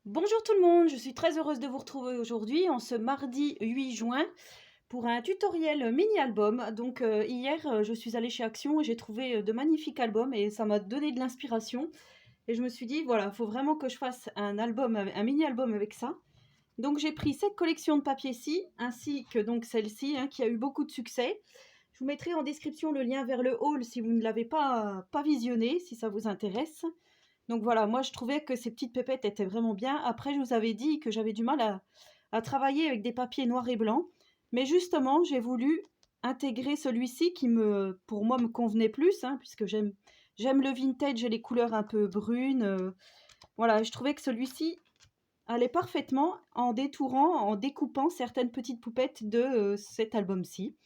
Bonjour tout le monde, je suis très heureuse de vous retrouver aujourd'hui en ce mardi 8 juin pour un tutoriel mini-album. Donc hier, je suis allée chez Action et j'ai trouvé de magnifiques albums et ça m'a donné de l'inspiration. Et je me suis dit, voilà, il faut vraiment que je fasse un album, un mini-album avec ça. Donc j'ai pris cette collection de papiers-ci, ainsi que donc celle-ci, hein, qui a eu beaucoup de succès. Je vous mettrai en description le lien vers le haul si vous ne l'avez pas visionné, si ça vous intéresse. Donc voilà, moi je trouvais que ces petites pépettes étaient vraiment bien. Après, je vous avais dit que j'avais du mal à travailler avec des papiers noirs et blancs. Mais justement, j'ai voulu intégrer celui-ci qui pour moi, me convenait plus, hein, puisque j'aime le vintage et les couleurs un peu brunes. Voilà, je trouvais que celui-ci allait parfaitement en détourant, en découpant certaines petites poupettes de cet album-ci.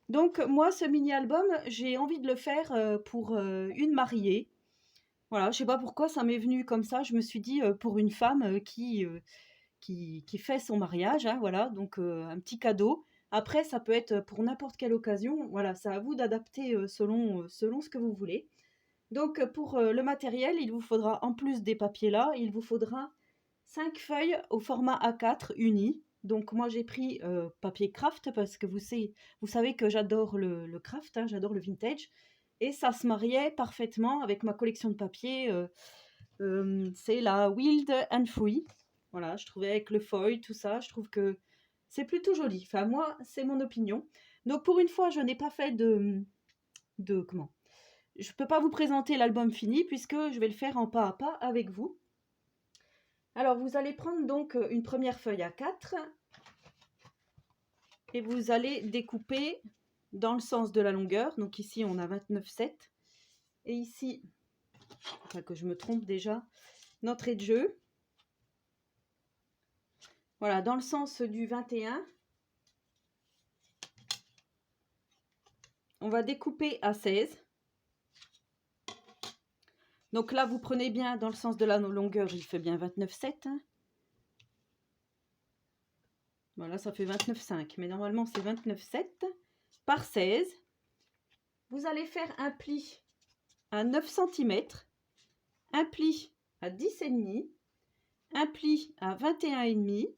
Donc moi, ce mini-album, j'ai envie de le faire pour une mariée. Voilà, je sais pas pourquoi ça m'est venu comme ça. Je me suis dit, pour une femme, qui fait son mariage, hein, voilà, donc un petit cadeau. Après, ça peut être pour n'importe quelle occasion. Voilà, c'est à vous d'adapter, selon ce que vous voulez. Donc, pour, le matériel, il vous faudra, en plus des papiers là, il vous faudra 5 feuilles au format A4 uni. Donc moi, j'ai pris, papier craft parce que vous savez que j'adore le craft, hein, j'adore le vintage et ça se mariait parfaitement avec ma collection de papiers, c'est la Wild and Free. Voilà, je trouvais avec le foil, tout ça, je trouve que c'est plutôt joli. Enfin, moi, c'est mon opinion. Donc, pour une fois, je n'ai pas fait comment? Je peux pas vous présenter l'album fini puisque je vais le faire en pas à pas avec vous. Alors, vous allez prendre donc une première feuille A4 et vous allez découper dans le sens de la longueur. Donc ici, on a 29,7 et ici, enfin que je me trompe déjà, d'entrée de jeu. Voilà, dans le sens du 21, on va découper à 16. Donc là, vous prenez bien dans le sens de la longueur, il fait bien 29,7. Hein. Voilà, ça fait 29,5. Mais normalement, c'est 29,7 par 16. Vous allez faire un pli à 9 cm, un pli à 10,5, un pli à 21,5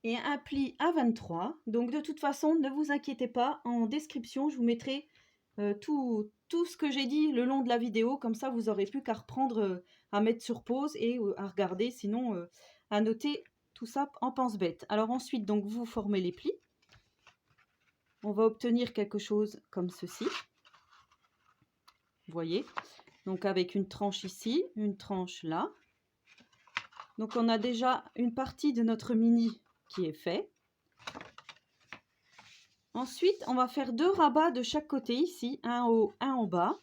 et un pli à 23. Donc de toute façon, ne vous inquiétez pas, en description, je vous mettrai tout ce que j'ai dit le long de la vidéo, comme ça vous aurez plus qu'à reprendre, à mettre sur pause et à regarder, sinon à noter tout ça en pense-bête. Alors ensuite, donc vous formez les plis. On va obtenir quelque chose comme ceci. Vous voyez, donc avec une tranche ici, une tranche là. Donc on a déjà une partie de notre mini qui est fait. Ensuite, on va faire 2 rabats de chaque côté ici, un en haut, un en bas.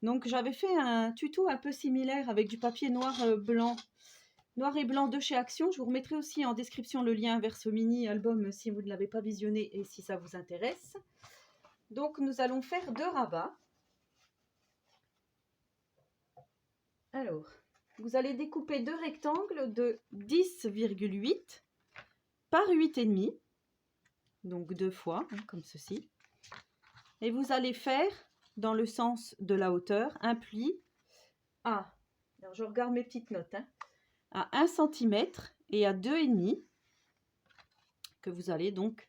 Donc j'avais fait un tuto un peu similaire avec du papier noir et blanc de chez Action. Je vous remettrai aussi en description le lien vers ce mini album si vous ne l'avez pas visionné et si ça vous intéresse. Donc nous allons faire 2 rabats. Alors, vous allez découper 2 rectangles de 10,8 par 8,5. Donc 2 fois, hein, comme ceci. Et vous allez faire, dans le sens de la hauteur, un pli à, alors je regarde mes petites notes, hein, à 1 cm et à 2,5 que vous allez donc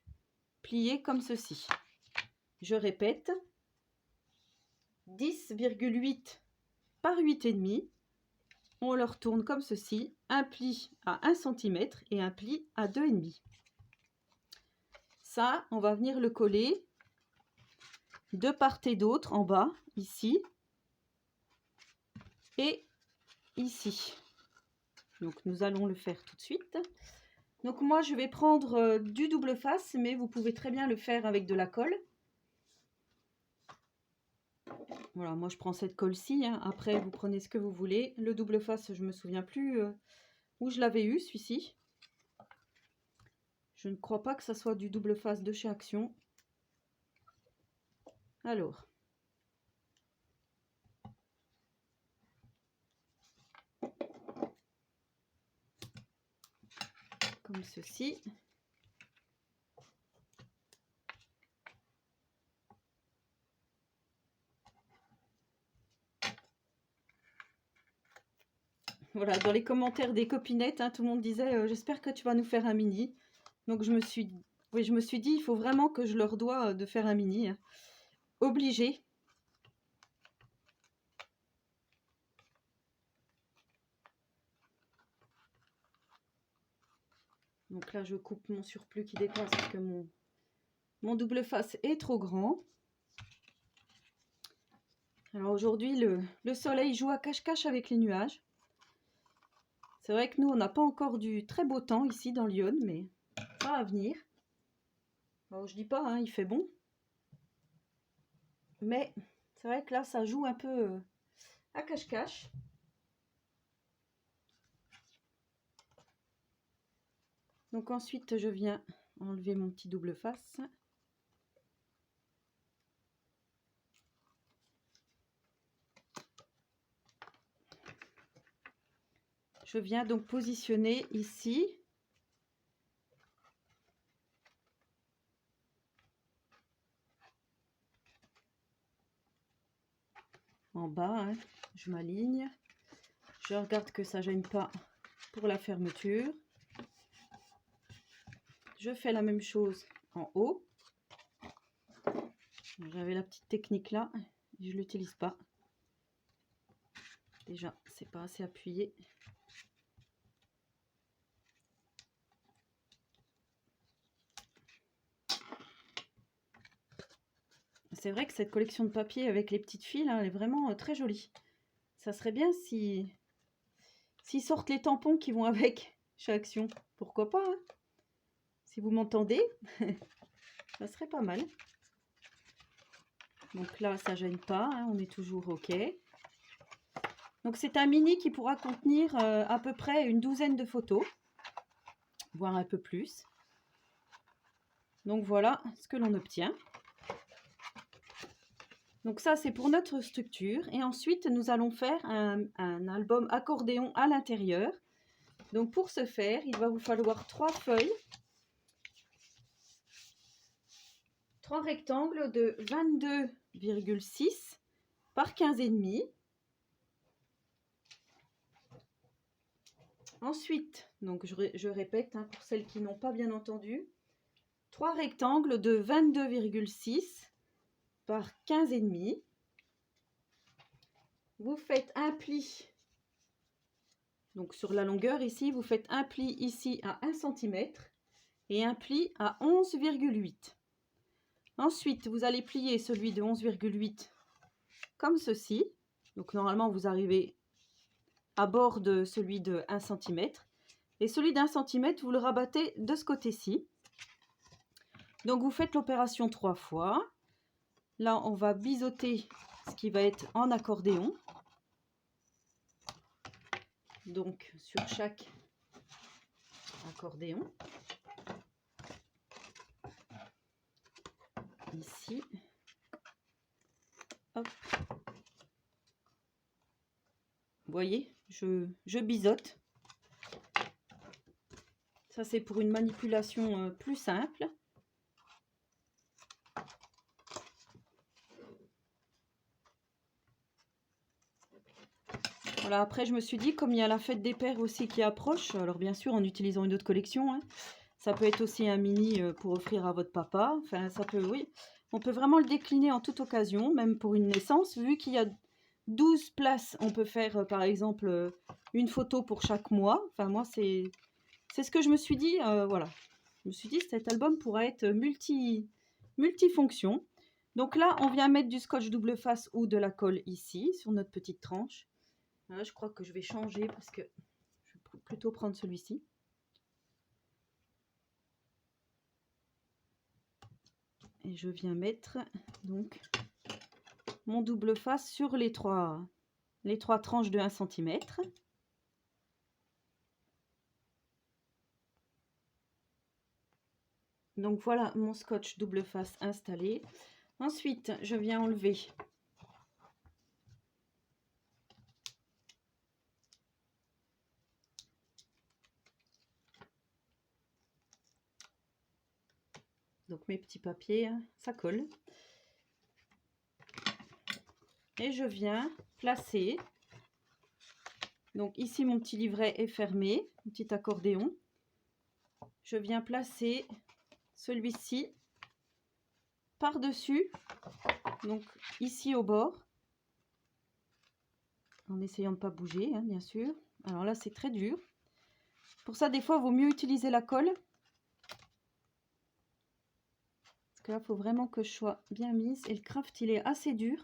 plier comme ceci. Je répète, 10,8 par 8,5, on le retourne comme ceci, un pli à 1 cm et un pli à 2,5. Ça, on va venir le coller de part et d'autre en bas, ici et ici. Donc nous allons le faire tout de suite. Donc moi je vais prendre du double face, mais vous pouvez très bien le faire avec de la colle. Voilà, moi je prends cette colle-ci, hein. Après vous prenez ce que vous voulez. Le double face, je me souviens plus où je l'avais eu, celui-ci. Je ne crois pas que ça soit du double face de chez Action. Alors. Comme ceci. voilà, dans les commentaires des copinettes, hein, tout le monde disait j'espère que tu vas nous faire un mini. Donc oui, je me suis dit, il faut vraiment que je leur dois de faire un mini. Hein. Obligé. Donc là, je coupe mon surplus qui dépasse parce que mon double face est trop grand. Alors aujourd'hui, le soleil joue à cache-cache avec les nuages. C'est vrai que nous, on n'a pas encore du très beau temps ici dans Lyon, mais ça va venir. Alors je dis pas, hein, il fait bon. Mais c'est vrai que là, ça joue un peu à cache-cache. Donc ensuite, je viens enlever mon petit double face. Je viens donc positionner ici en bas, hein, je m'aligne. Je regarde que ça ne gêne pas pour la fermeture. Je fais la même chose en haut. J'avais la petite technique là, je ne l'utilise pas. Déjà, c'est pas assez appuyé. C'est vrai que cette collection de papier avec les petites fils, hein, elle est vraiment très jolie. Ça serait bien s'ils sortent les tampons qui vont avec chez Action. Pourquoi pas, hein. Si vous m'entendez, ça serait pas mal. Donc là, ça gêne pas, hein, on est toujours OK. Donc c'est un mini qui pourra contenir à peu près une douzaine de photos, voire un peu plus. Donc voilà ce que l'on obtient. Donc ça, c'est pour notre structure. Et ensuite, nous allons faire un album accordéon à l'intérieur. Donc pour ce faire, il va vous falloir 3 feuilles. 3 rectangles de 22,6 par 15,5. Ensuite, donc je répète, hein, pour celles qui n'ont pas bien entendu, 3 rectangles de 22,6 par 15,5. Vous faites un pli, donc sur la longueur ici, vous faites un pli ici à 1 cm et un pli à 11,8. Ensuite, vous allez plier celui de 11,8 comme ceci. Donc normalement, vous arrivez à bord de celui de 1 cm. Et celui d'1 cm, vous le rabattez de ce côté-ci. Donc vous faites l'opération 3 fois. Là, on va biseauter ce qui va être en accordéon. Donc sur chaque accordéon. Ici. Hop. Vous voyez, je biseaute. Ça, c'est pour une manipulation plus simple. Voilà, après, je me suis dit, comme il y a la fête des pères aussi qui approche, alors bien sûr, en utilisant une autre collection, hein, ça peut être aussi un mini pour offrir à votre papa. Enfin, ça peut, oui. On peut vraiment le décliner en toute occasion, même pour une naissance. Vu qu'il y a 12 places, on peut faire, par exemple, une photo pour chaque mois. Enfin, moi, c'est ce que je me suis dit. Voilà. Je me suis dit, cet album pourra être multifonction. Donc là, on vient mettre du scotch double face ou de la colle ici, sur notre petite tranche. Là, je crois que je vais changer parce que je vais plutôt prendre celui-ci. Et je viens mettre donc mon double face sur les trois tranches de 1 cm. Donc voilà mon scotch double face installé. Ensuite, je viens enlever donc mes petits papiers, hein, ça colle. Et je viens placer Donc ici, mon petit livret est fermé, un petit accordéon. Je viens placer celui-ci par-dessus, donc ici au bord, en essayant de ne pas bouger, hein, bien sûr. Alors là, c'est très dur. Pour ça, des fois, il vaut mieux utiliser la colle. Parce que là, il faut vraiment que je sois bien mise. Et le craft, il est assez dur.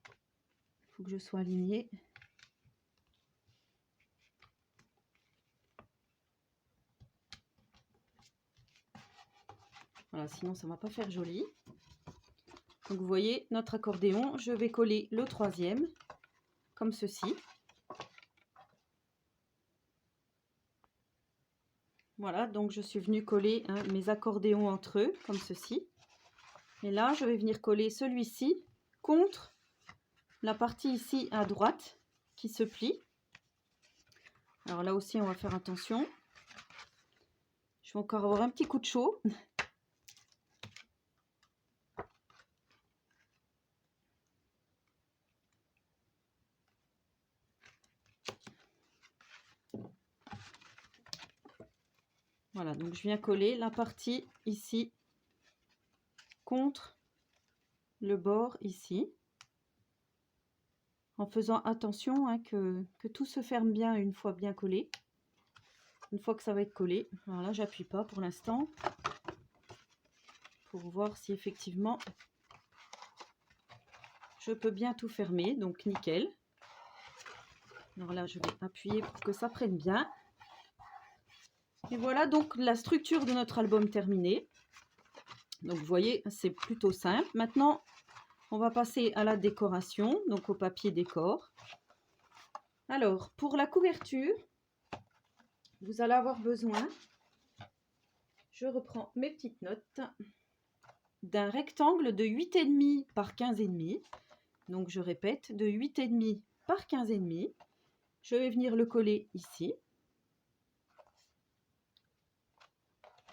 Il faut que je sois alignée. Voilà, sinon ça ne va pas faire joli. Donc vous voyez, notre accordéon, je vais coller le troisième, comme ceci. Voilà, donc je suis venue coller mes accordéons entre eux, comme ceci. Et là, je vais venir coller celui-ci contre la partie ici à droite, qui se plie. Alors là aussi, on va faire attention. Je vais encore avoir un petit coup de chaud. Voilà, donc je viens coller la partie ici contre le bord ici. En faisant attention que tout se ferme bien une fois bien collé. Une fois que ça va être collé, alors là j'appuie pas pour l'instant pour voir si effectivement je peux bien tout fermer, donc nickel. Alors là je vais appuyer pour que ça prenne bien. Et voilà donc la structure de notre album terminée. Donc vous voyez, c'est plutôt simple. Maintenant on va passer à la décoration, donc au papier décor. Alors pour la couverture, vous allez avoir besoin, je reprends mes petites notes, d'un rectangle de 8,5 par 15,5. Donc je répète, de 8,5 par 15,5. Je vais venir le coller ici.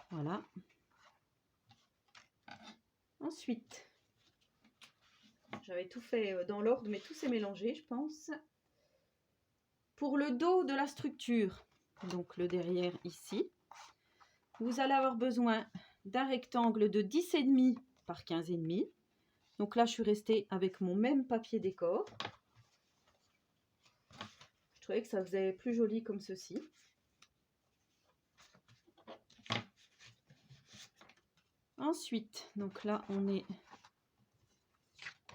Voilà. Ensuite, j'avais tout fait dans l'ordre, mais tout s'est mélangé, je pense. Pour le dos de la structure, donc le derrière ici, vous allez avoir besoin d'un rectangle de 10,5 par 15,5. Donc là, je suis restée avec mon même papier décor. Je trouvais que ça faisait plus joli comme ceci. Ensuite, donc là, on est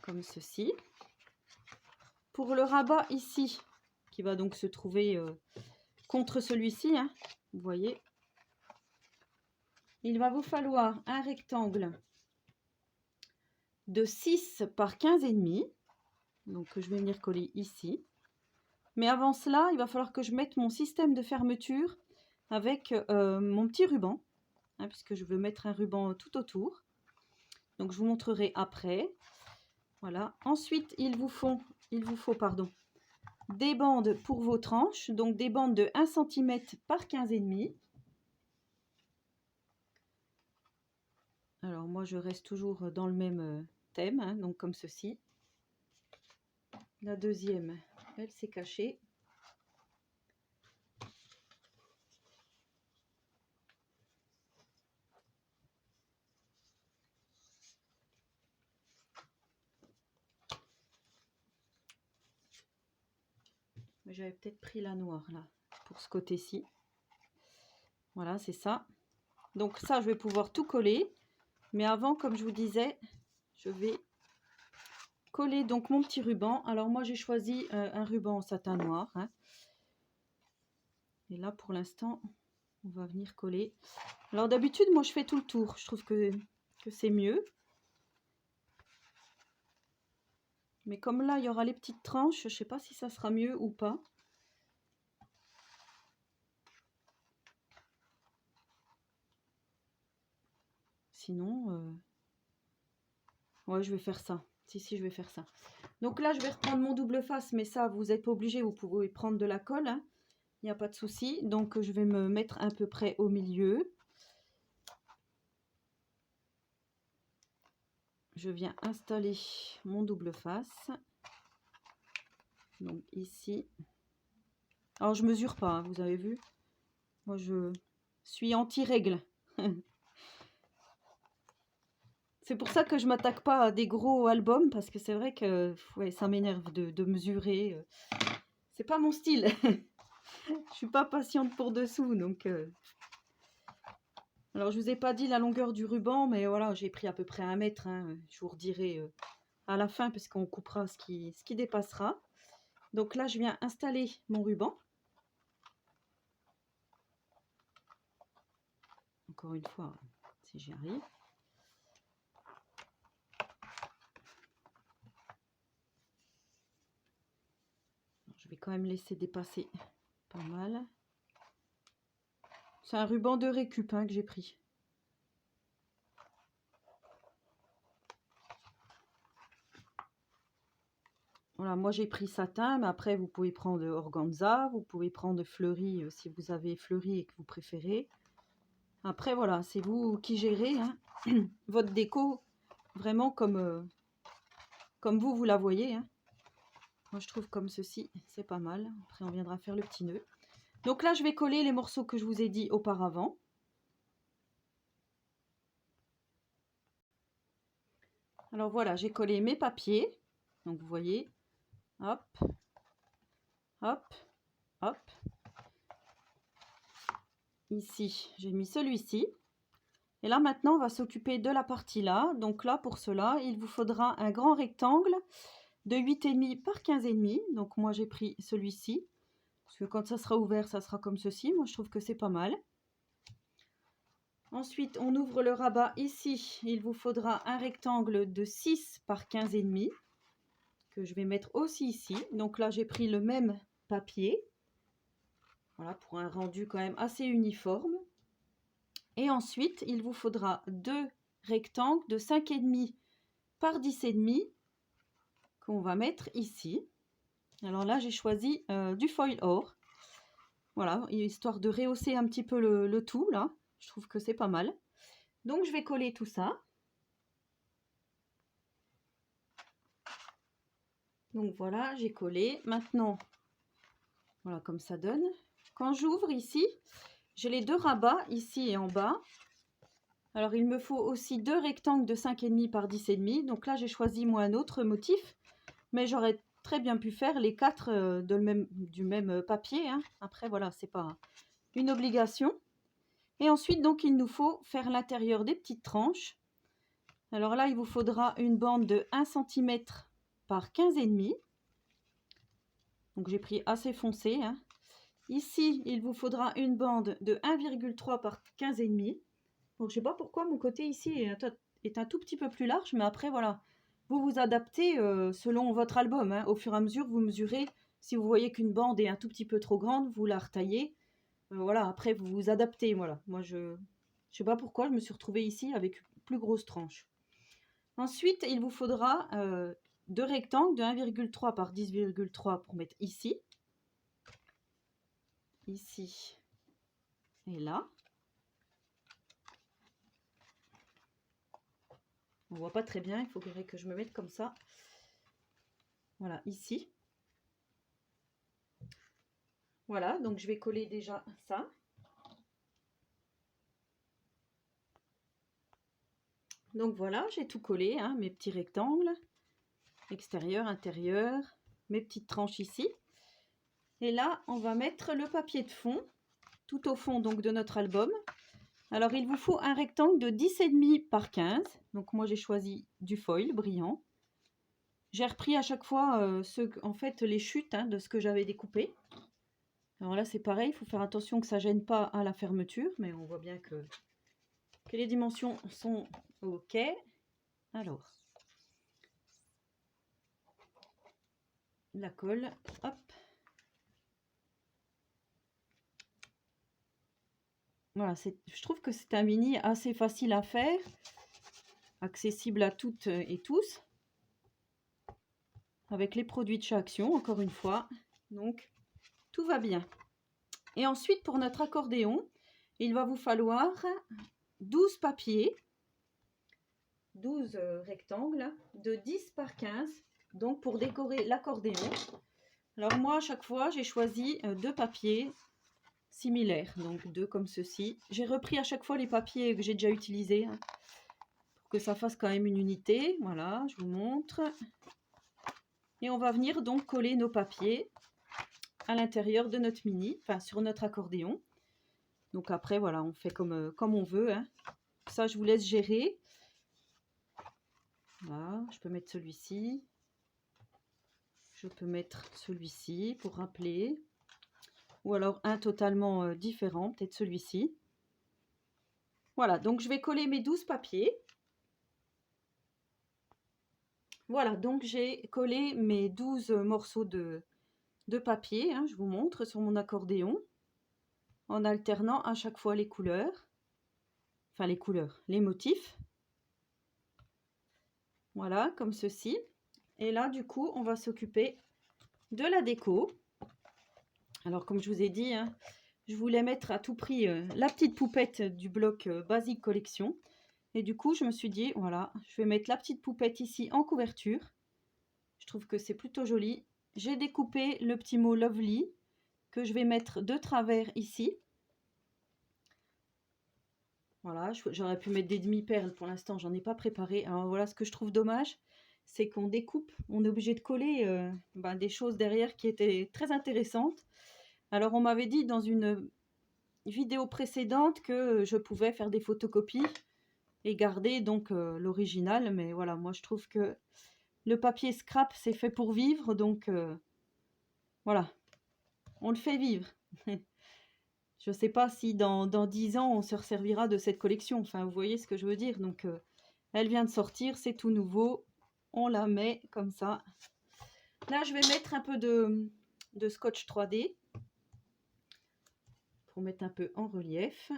comme ceci. Pour le rabat ici, qui va donc se trouver contre celui-ci, vous voyez, il va vous falloir un rectangle de 6 par 15,5. Donc je vais venir coller ici. Mais avant cela, il va falloir que je mette mon système de fermeture avec mon petit ruban, puisque je veux mettre un ruban tout autour. Donc je vous montrerai après. Voilà. Ensuite, il vous faut des bandes pour vos tranches, donc des bandes de 1 cm par 15,5. Alors moi je reste toujours dans le même thème, donc comme ceci. La deuxième, elle s'est cachée. J'avais peut-être pris la noire là, pour ce côté-ci. Voilà, c'est ça. Donc ça, je vais pouvoir tout coller. Mais avant, comme je vous disais, je vais coller donc mon petit ruban. Alors moi, j'ai choisi un ruban en satin noir. Et là, pour l'instant, on va venir coller. Alors d'habitude, moi, je fais tout le tour. Je trouve que c'est mieux. Mais comme là, il y aura les petites tranches, je ne sais pas si ça sera mieux ou pas. Sinon, ouais, je vais faire ça. Si, je vais faire ça. Donc là, je vais reprendre mon double face, mais ça, vous n'êtes pas obligé. Vous pouvez prendre de la colle. Il n'y a pas de souci. Donc, je vais me mettre à peu près au milieu. Je viens installer mon double face. Donc ici. Alors je mesure pas, hein, vous avez vu. Moi je suis anti-règle. C'est pour ça que je m'attaque pas à des gros albums, parce que c'est vrai que ouais, ça m'énerve de mesurer. C'est pas mon style. Je suis pas patiente pour dessous, donc... Alors je vous ai pas dit la longueur du ruban, mais voilà, j'ai pris à peu près 1 mètre. Hein. Je vous redirai à la fin, parce qu'on coupera ce qui dépassera. Donc là, je viens installer mon ruban. Encore une fois, si j'y arrive. Je vais quand même laisser dépasser pas mal. C'est un ruban de récup hein, que j'ai pris. Voilà, moi j'ai pris satin, mais après vous pouvez prendre organza, vous pouvez prendre fleuri si vous avez fleuri et que vous préférez. Après voilà, c'est vous qui gérez hein, votre déco vraiment comme vous la voyez. Hein. Moi je trouve comme ceci, c'est pas mal. Après on viendra faire le petit nœud. Donc là je vais coller les morceaux que je vous ai dit auparavant. Alors voilà, j'ai collé mes papiers. Donc vous voyez, hop, hop, hop. Ici, j'ai mis celui-ci. Et là, maintenant, on va s'occuper de la partie là. Donc là, pour cela, il vous faudra un grand rectangle de 8,5 par 15,5. Donc moi, j'ai pris celui-ci. Parce que quand ça sera ouvert, ça sera comme ceci. Moi, je trouve que c'est pas mal. Ensuite, on ouvre le rabat. Ici, il vous faudra un rectangle de 6 par 15,5. Que je vais mettre aussi ici. Donc là, j'ai pris le même papier. Voilà, pour un rendu quand même assez uniforme. Et ensuite, il vous faudra 2 rectangles de 5,5 par 10,5 qu'on va mettre ici. Alors là, j'ai choisi du foil or. Voilà, histoire de rehausser un petit peu le tout, là. Je trouve que c'est pas mal. Donc, je vais coller tout ça. Donc, voilà, j'ai collé. Maintenant, voilà comme ça donne. Quand j'ouvre ici, j'ai les 2 rabats, ici et en bas. Alors, il me faut aussi 2 rectangles de 5,5 par 10,5. Donc là, j'ai choisi, moi, un autre motif. Mais j'aurais très bien pu faire les 4 du même papier. Hein. Après, voilà, c'est pas une obligation. Et ensuite, donc, il nous faut faire l'intérieur des petites tranches. Alors là, il vous faudra une bande de 1 cm par 15,5. Donc, j'ai pris assez foncé. Hein. Ici, il vous faudra une bande de 1,3 par 15,5. Donc, je ne sais pas pourquoi mon côté ici est un tout petit peu plus large. Mais après, voilà, vous vous adaptez selon votre album. Hein. Au fur et à mesure, vous mesurez. Si vous voyez qu'une bande est un tout petit peu trop grande, vous la retaillez. Voilà, après, vous vous adaptez. Voilà, moi, je sais pas pourquoi, je me suis retrouvée ici avec une plus grosse tranche. Ensuite, il vous faudra 2 rectangles de 1,3 par 10,3 pour mettre ici. Ici et là. On voit pas très bien, il faudrait que je me mette comme ça. Voilà, ici. Voilà, donc je vais coller déjà ça. Donc voilà, j'ai tout collé, hein, mes petits rectangles, extérieur, intérieur, mes petites tranches ici. Et là, on va mettre le papier de fond, tout au fond donc de notre album. Alors, il vous faut un rectangle de 10,5 par 15. Donc, moi, j'ai choisi du foil brillant. J'ai repris à chaque fois en fait, les chutes hein, de ce que j'avais découpé. Alors là, c'est pareil, il faut faire attention que ça ne gêne pas à la fermeture, mais on voit bien que les dimensions sont OK. Alors, la colle, hop. Voilà, je trouve que c'est un mini assez facile à faire, accessible à toutes et tous, avec les produits de chez Action, encore une fois. Donc, tout va bien. Et ensuite, pour notre accordéon, il va vous falloir 12 papiers, 12 rectangles de 10 par 15, donc pour décorer l'accordéon. Alors moi, à chaque fois, j'ai choisi 2 papiers similaires, donc 2 comme ceci. J'ai repris à chaque fois les papiers que j'ai déjà utilisés, hein, pour que ça fasse quand même une unité. Voilà, je vous montre. Et on va venir donc coller nos papiers à l'intérieur de notre mini, enfin sur notre accordéon. Donc après, voilà, on fait comme on veut, hein. Ça, je vous laisse gérer. Voilà, je peux mettre celui-ci. Je peux mettre celui-ci pour rappeler. Ou alors un totalement différent, peut-être celui-ci. Voilà, donc je vais coller mes 12 papiers. Voilà, donc j'ai collé mes 12 morceaux de papier, hein, je vous montre sur mon accordéon, en alternant à chaque fois les couleurs, enfin les couleurs, les motifs. Voilà, comme ceci. Et là, du coup, on va s'occuper de la déco. Alors, comme je vous ai dit, hein, je voulais mettre à tout prix la petite poupette du bloc Basique Collection. Et du coup, je me suis dit, voilà, je vais mettre la petite poupette ici en couverture. Je trouve que c'est plutôt joli. J'ai découpé le petit mot Lovely que je vais mettre de travers ici. Voilà, j'aurais pu mettre des demi-perles. Pour l'instant, j'en ai pas préparé. Alors voilà, ce que je trouve dommage, c'est qu'on découpe. On est obligé de coller des choses derrière qui étaient très intéressantes. Alors, on m'avait dit dans une vidéo précédente que je pouvais faire des photocopies et garder donc l'original. Mais voilà, moi, je trouve que le papier scrap, c'est fait pour vivre. Donc, voilà, on le fait vivre. Je ne sais pas si dans 10 ans, on se resservira de cette collection. Enfin, vous voyez ce que je veux dire. Donc, elle vient de sortir, c'est tout nouveau. On la met comme ça. Là, je vais mettre un peu de scotch 3D pour mettre un peu en relief.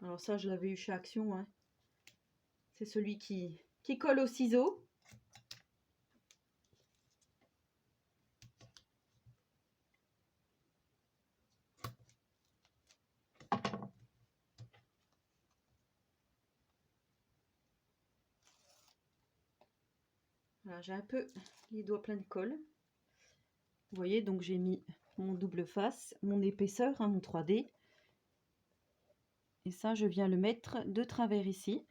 Alors ça, je l'avais eu chez Action, hein. C'est celui qui colle au ciseau. Voilà, j'ai un peu les doigts pleins de colle. Vous voyez, donc j'ai mis mon double face, mon épaisseur, hein, mon 3D. Et ça, je viens le mettre de travers ici.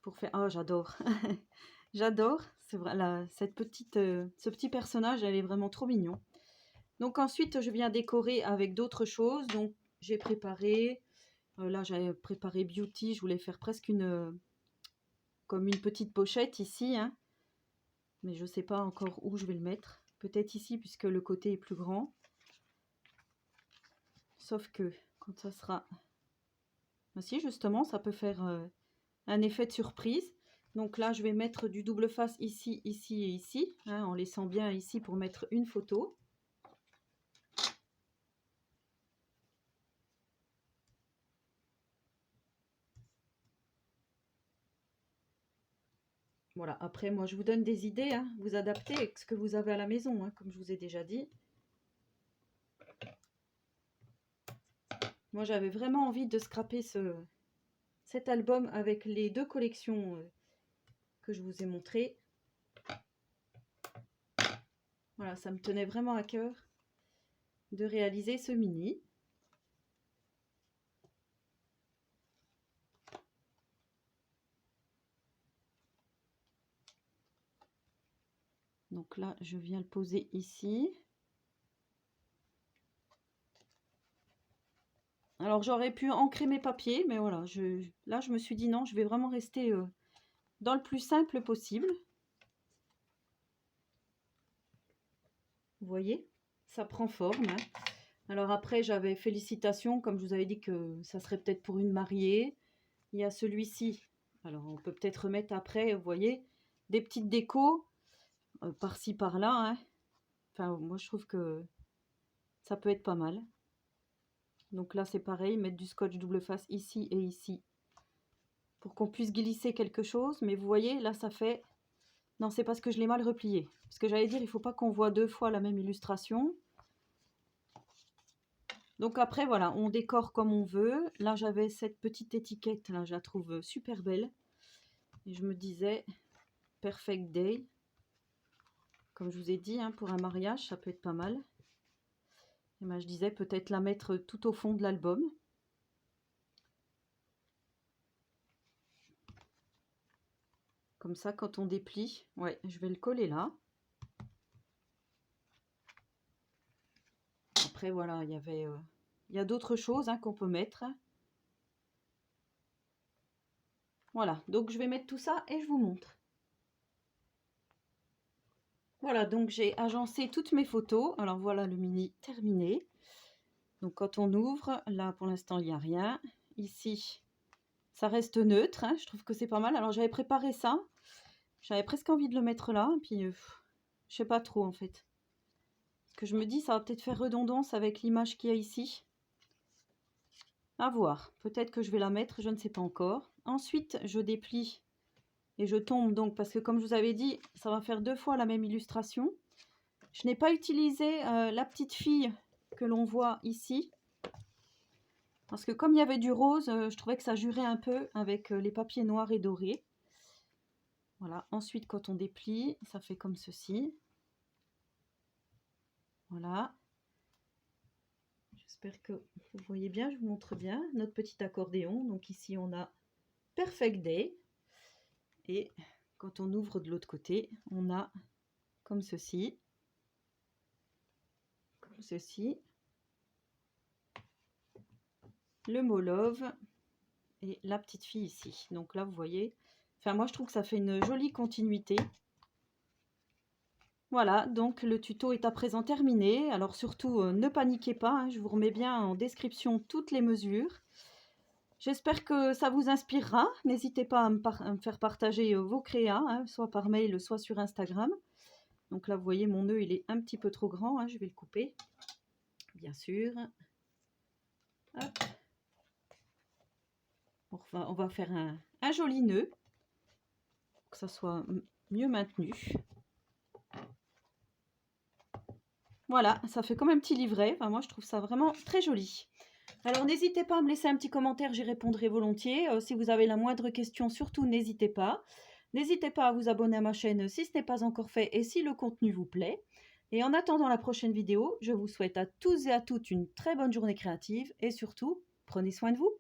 Pour faire... Oh, j'adore. J'adore. C'est vrai, ce petit personnage, elle est vraiment trop mignon. Donc ensuite, je viens décorer avec d'autres choses. Donc j'ai préparé... là, j'avais préparé Beauty. Je voulais faire presque comme une petite pochette ici, hein. Mais je ne sais pas encore où je vais le mettre. Peut-être ici, puisque le côté est plus grand. Sauf que quand ça sera... Si, justement, ça peut faire un effet de surprise. Donc là, je vais mettre du double face ici, ici et ici, hein, en laissant bien ici pour mettre une photo. Voilà, après, moi, je vous donne des idées, hein, vous adaptez avec ce que vous avez à la maison, hein, comme je vous ai déjà dit. Moi, j'avais vraiment envie de scraper cet album avec les 2 collections que je vous ai montrées. Voilà, ça me tenait vraiment à cœur de réaliser ce mini. Donc là, je viens le poser ici. Alors, j'aurais pu ancrer mes papiers, mais voilà, là, je me suis dit non, je vais vraiment rester dans le plus simple possible. Vous voyez, ça prend forme, hein. Alors après, j'avais félicitations, comme je vous avais dit que ça serait peut-être pour une mariée. Il y a celui-ci. Alors, on peut peut-être remettre après, vous voyez, des petites décos par-ci, par-là, hein. Enfin, moi, je trouve que ça peut être pas mal. Donc là, c'est pareil, mettre du scotch double face ici et ici pour qu'on puisse glisser quelque chose. Mais vous voyez, là, ça fait... Non, c'est parce que je l'ai mal replié. Parce que j'allais dire, il ne faut pas qu'on voit 2 fois la même illustration. Donc après, voilà, on décore comme on veut. Là, j'avais cette petite étiquette, là, je la trouve super belle. Et je me disais, Perfect Day. Comme je vous ai dit, hein, pour un mariage, ça peut être pas mal. Et ben, je disais peut-être la mettre tout au fond de l'album. Comme ça, quand on déplie, ouais, je vais le coller là. Après, voilà, il y a d'autres choses, hein, qu'on peut mettre. Voilà, donc je vais mettre tout ça et je vous montre. Voilà, donc j'ai agencé toutes mes photos. Alors voilà le mini terminé. Donc quand on ouvre, là pour l'instant il n'y a rien. Ici, ça reste neutre, hein, je trouve que c'est pas mal. Alors j'avais préparé ça. J'avais presque envie de le mettre là. Puis je sais pas trop en fait. Parce que je me dis ça va peut-être faire redondance avec l'image qu'il y a ici. À voir. Peut-être que je vais la mettre, je ne sais pas encore. Ensuite, je déplie et je tombe donc parce que comme je vous avais dit, ça va faire 2 fois la même illustration. Je n'ai pas utilisé la petite fille que l'on voit ici. Parce que comme il y avait du rose, je trouvais que ça jurait un peu avec les papiers noirs et dorés. Voilà, ensuite quand on déplie, ça fait comme ceci. Voilà. J'espère que vous voyez bien, je vous montre bien notre petit accordéon. Donc ici on a Perfect Day. Et quand on ouvre de l'autre côté, on a comme ceci. Comme ceci. Le mot love et la petite fille ici. Donc là, vous voyez, enfin moi je trouve que ça fait une jolie continuité. Voilà, donc le tuto est à présent terminé. Alors surtout, ne paniquez pas, hein, je vous remets bien en description toutes les mesures. J'espère que ça vous inspirera. N'hésitez pas à me faire partager vos créas, hein, soit par mail, soit sur Instagram. Donc là, vous voyez, mon nœud, il est un petit peu trop grand. Hein, je vais le couper, bien sûr. Hop. On va faire un joli nœud, pour que ça soit mieux maintenu. Voilà, ça fait comme un petit livret. Enfin, moi, je trouve ça vraiment très joli. Alors, n'hésitez pas à me laisser un petit commentaire, j'y répondrai volontiers. Si vous avez la moindre question, surtout, n'hésitez pas. N'hésitez pas à vous abonner à ma chaîne si ce n'est pas encore fait et si le contenu vous plaît. Et en attendant la prochaine vidéo, je vous souhaite à tous et à toutes une très bonne journée créative et surtout, prenez soin de vous.